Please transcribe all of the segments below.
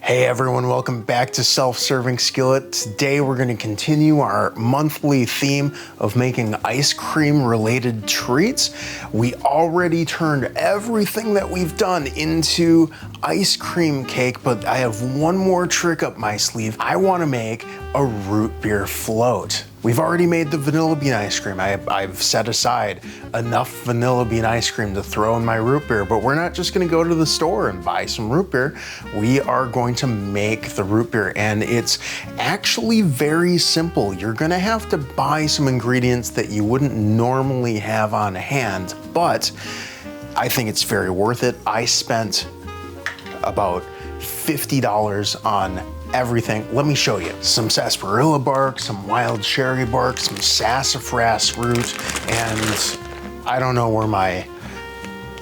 Hey everyone, welcome back to Self-Serving Skillet. Today we're going to continue our monthly theme of making ice cream related treats. We already turned everything that we've done into ice cream cake, but I have one more trick up my sleeve. I want to make a root beer float. We've already made the vanilla bean ice cream. I've set aside enough vanilla bean ice cream to throw in my root beer, but we're not just gonna go to the store and buy some root beer. We are going to make the root beer, and it's actually very simple. You're gonna have to buy some ingredients that you wouldn't normally have on hand, but I think it's very worth it. I spent about $50 on everything. Let me show you. Some sarsaparilla bark, some wild cherry bark, some sassafras root, and I don't know where my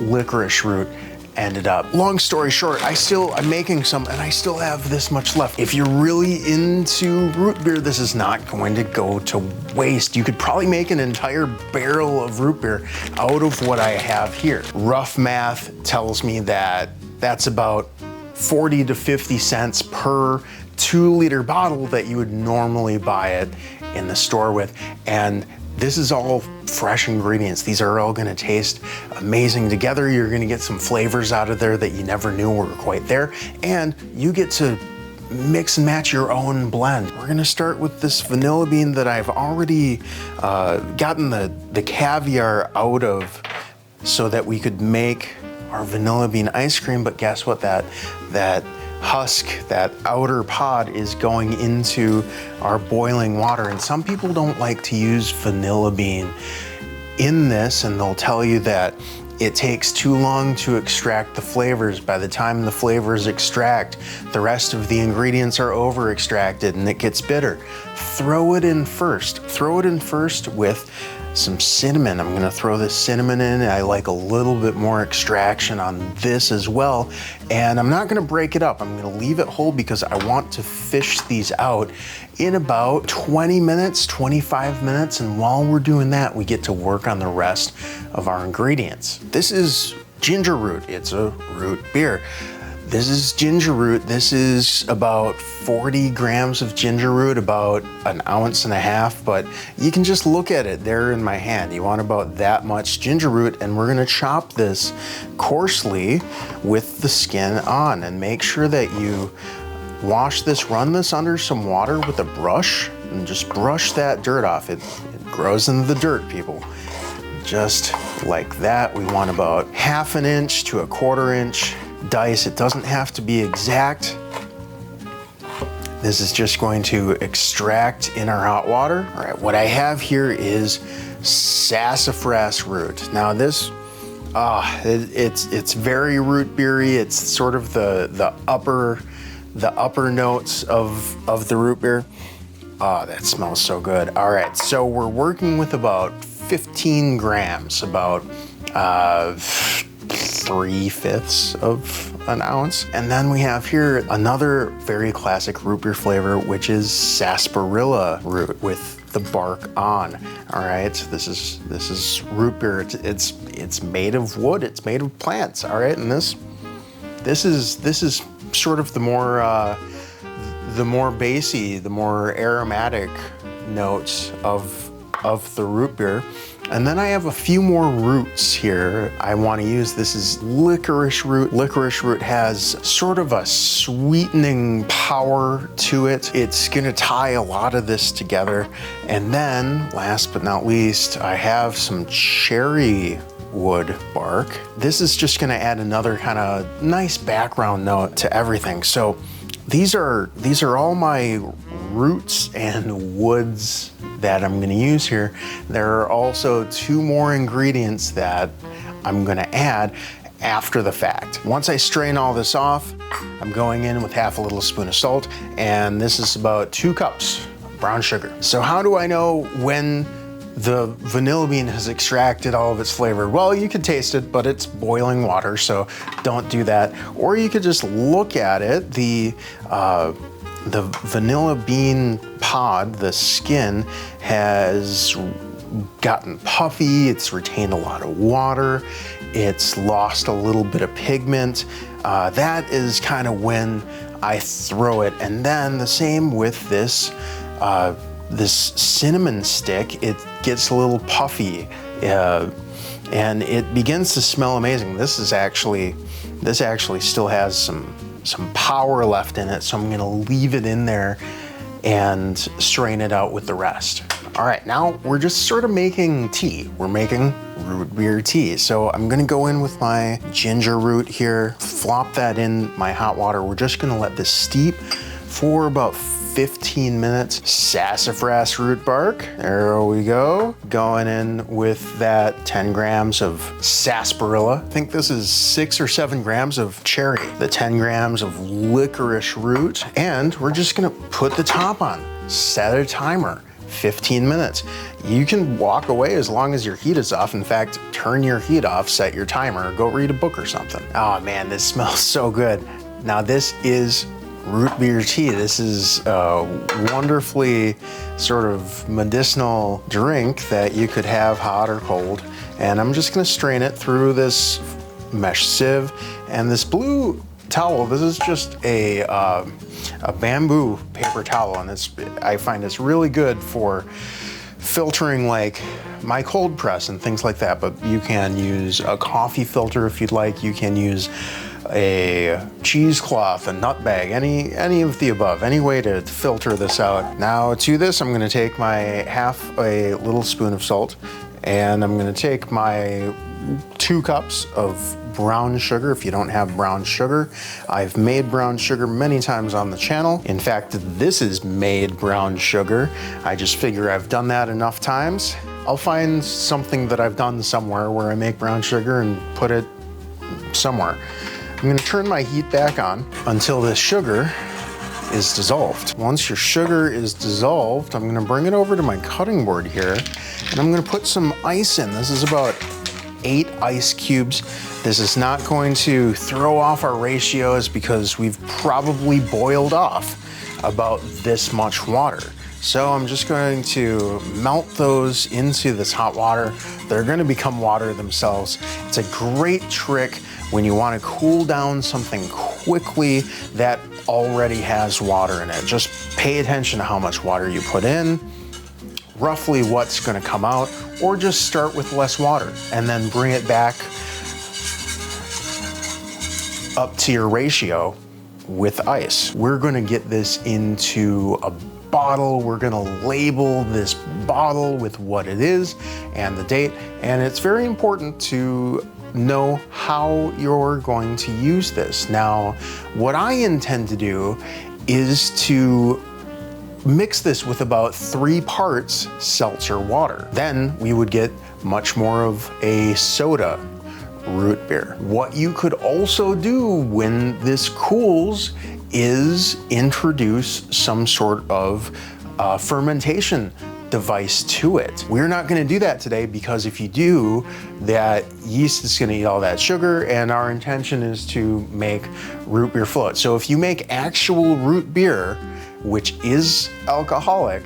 licorice root ended up. Long story short, I'm making some and I still have this much left. If you're really into root beer, this is not going to go to waste. You could probably make an entire barrel of root beer out of what I have here. Rough math tells me that that's about 40 to 50 cents per 2-liter bottle that you would normally buy it in the store with. And this is all fresh ingredients. These are all gonna taste amazing together. You're gonna get some flavors out of there that you never knew were quite there. And you get to mix and match your own blend. We're gonna start with this vanilla bean that I've already gotten the caviar out of so that we could make our vanilla bean ice cream. But guess what, that husk, that outer pod is going into our boiling water. And some people don't like to use vanilla bean in this, and they'll tell you that it takes too long to extract the flavors. By the time the flavors extract, the rest of the ingredients are over extracted and it gets bitter. Throw it in first. Throw it in first with some cinnamon. I'm gonna throw this cinnamon in. I like a little bit more extraction on this as well. And I'm not gonna break it up. I'm gonna leave it whole because I want to fish these out in about 20 minutes, 25 minutes. And while we're doing that, we get to work on the rest of our ingredients. This is ginger root. It's a root beer. This is ginger root. This is about 40 grams of ginger root, about 1.5 ounces, but you can just look at it there in my hand. You want about that much ginger root, and we're gonna chop this coarsely with the skin on, and make sure that you wash this, run this under some water with a brush, and just brush that dirt off. It grows into the dirt, people. Just like that. We want about 1/2 inch to 1/4 inch dice. It doesn't have to be exact. This is just going to extract in our hot water. All right, what I have here is sassafras root. Now this, it's very root beery. It's sort of the upper notes of the root beer. Oh, that smells so good. All right, so we're working with about 15 grams, about 3/5 of an ounce. And then we have here another very classic root beer flavor, which is sarsaparilla root with the bark on. All right, this is root beer. It's made of wood. It's made of plants. All right, and this is sort of the more bassy, the more aromatic notes of the root beer. And then I have a few more roots here I want to use. This is licorice root. Licorice root has sort of a sweetening power to it. It's gonna tie a lot of this together. And then, last but not least, I have some cherry wood bark. This is just gonna add another kind of nice background note to everything. So these are all my roots and woods that I'm gonna use here. There are also 2 more ingredients that I'm gonna add after the fact. Once I strain all this off, I'm going in with 1/2 a little spoon of salt, and this is about 2 cups of brown sugar. So how do I know when the vanilla bean has extracted all of its flavor? Well, you could taste it, but it's boiling water, so don't do that. Or you could just look at it. The vanilla bean pod, the skin, has gotten puffy, it's retained a lot of water, it's lost a little bit of pigment. That is kind of when I throw it. And then the same with this, this cinnamon stick. It gets a little puffy and it begins to smell amazing. This actually still has some power left in it, so I'm gonna leave it in there and strain it out with the rest. All right, now we're just sort of making tea. We're making root beer tea. So I'm gonna go in with my ginger root here, flop that in my hot water. We're just gonna let this steep for about 15 minutes. Sassafras root bark, there we go. Going in with that 10 grams of sarsaparilla. I think this is 6 or 7 grams of cherry, the 10 grams of licorice root, and we're just gonna put the top on. Set a timer, 15 minutes. You can walk away as long as your heat is off. In fact, turn your heat off, set your timer, go read a book or something. Oh man, this smells so good. Now this is root beer tea. This is a wonderfully sort of medicinal drink that you could have hot or cold. And I'm just gonna strain it through this mesh sieve. And this blue towel, this is just a bamboo paper towel, and I find it's really good for filtering like my cold press and things like that. But you can use a coffee filter if you'd like. You can use a cheesecloth, a nut bag, any of the above, any way to filter this out. Now to this, I'm gonna take my half a little spoon of salt, and I'm gonna take my 2 cups of brown sugar. If you don't have brown sugar, I've made brown sugar many times on the channel. In fact, this is made brown sugar. I just figure I've done that enough times. I'll find something that I've done somewhere where I make brown sugar and put it somewhere. I'm gonna turn my heat back on until the sugar is dissolved. Once your sugar is dissolved, I'm gonna bring it over to my cutting board here, and I'm gonna put some ice in. This is about 8 ice cubes. This is not going to throw off our ratios because we've probably boiled off about this much water. So I'm just going to melt those into this hot water. They're gonna become water themselves. It's a great trick when you wanna cool down something quickly that already has water in it. Just pay attention to how much water you put in, roughly what's gonna come out, or just start with less water and then bring it back up to your ratio with ice. We're gonna get this into a bottle. We're gonna label this bottle with what it is and the date, and it's very important to know how you're going to use this. Now, what I intend to do is to mix this with about 3 parts seltzer water. Then we would get much more of a soda root beer. What you could also do when this cools is introduce some sort of fermentation device to it. We're not gonna do that today because if you do, that yeast is gonna eat all that sugar, and our intention is to make root beer float. So if you make actual root beer, which is alcoholic,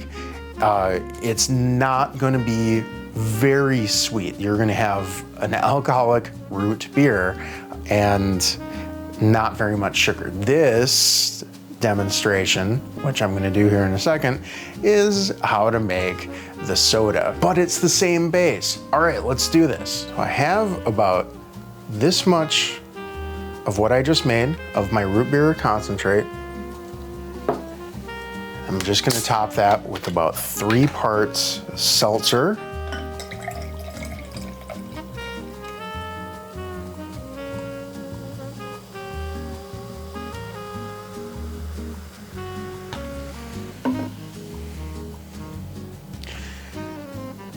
it's not gonna be very sweet. You're gonna have an alcoholic root beer and not very much sugar. This demonstration, which I'm gonna do here in a second, is how to make the soda, but it's the same base. All right, let's do this. So I have about this much of what I just made of my root beer concentrate. I'm just gonna top that with about 3 parts seltzer.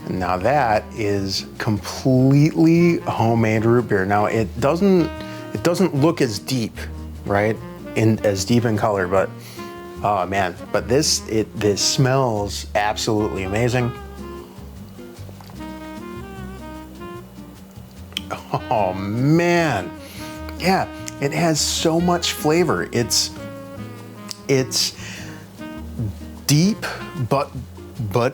Now that is completely homemade root beer. Now it doesn't look as deep, right? As deep in color, but oh man, but this smells absolutely amazing. Oh man, yeah, it has so much flavor. It's deep, but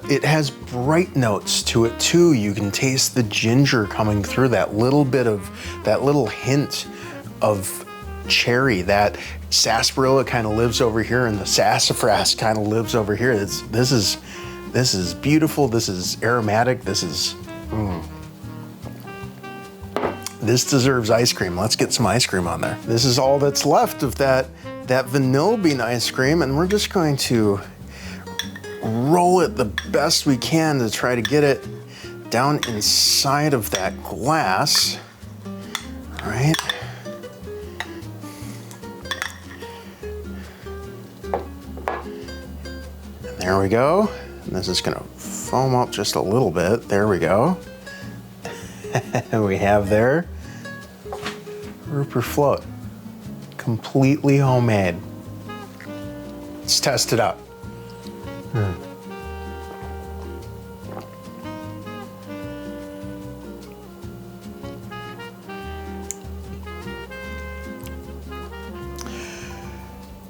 it has bright notes to it too. You can taste the ginger coming through, that little hint of cherry. That sarsaparilla kind of lives over here, and the sassafras kind of lives over here. This is beautiful. This is aromatic. This is. This deserves ice cream. Let's get some ice cream on there. This is all that's left of that vanilla bean ice cream, and we're just going to roll it the best we can to try to get it down inside of that glass. All right. And there we go. And this is gonna foam up just a little bit. There we go. We have there Root Beer Float, completely homemade. Let's test it out.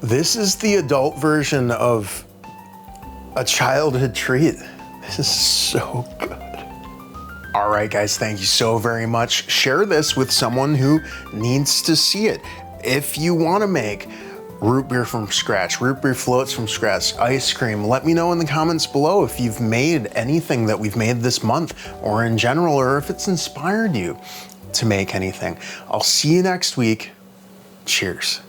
This is the adult version of a childhood treat. This is so good. All right, guys, thank you so very much. Share this with someone who needs to see it. If you want to make root beer from scratch, root beer floats from scratch, ice cream, let me know in the comments below if you've made anything that we've made this month or in general, or if it's inspired you to make anything. I'll see you next week. Cheers.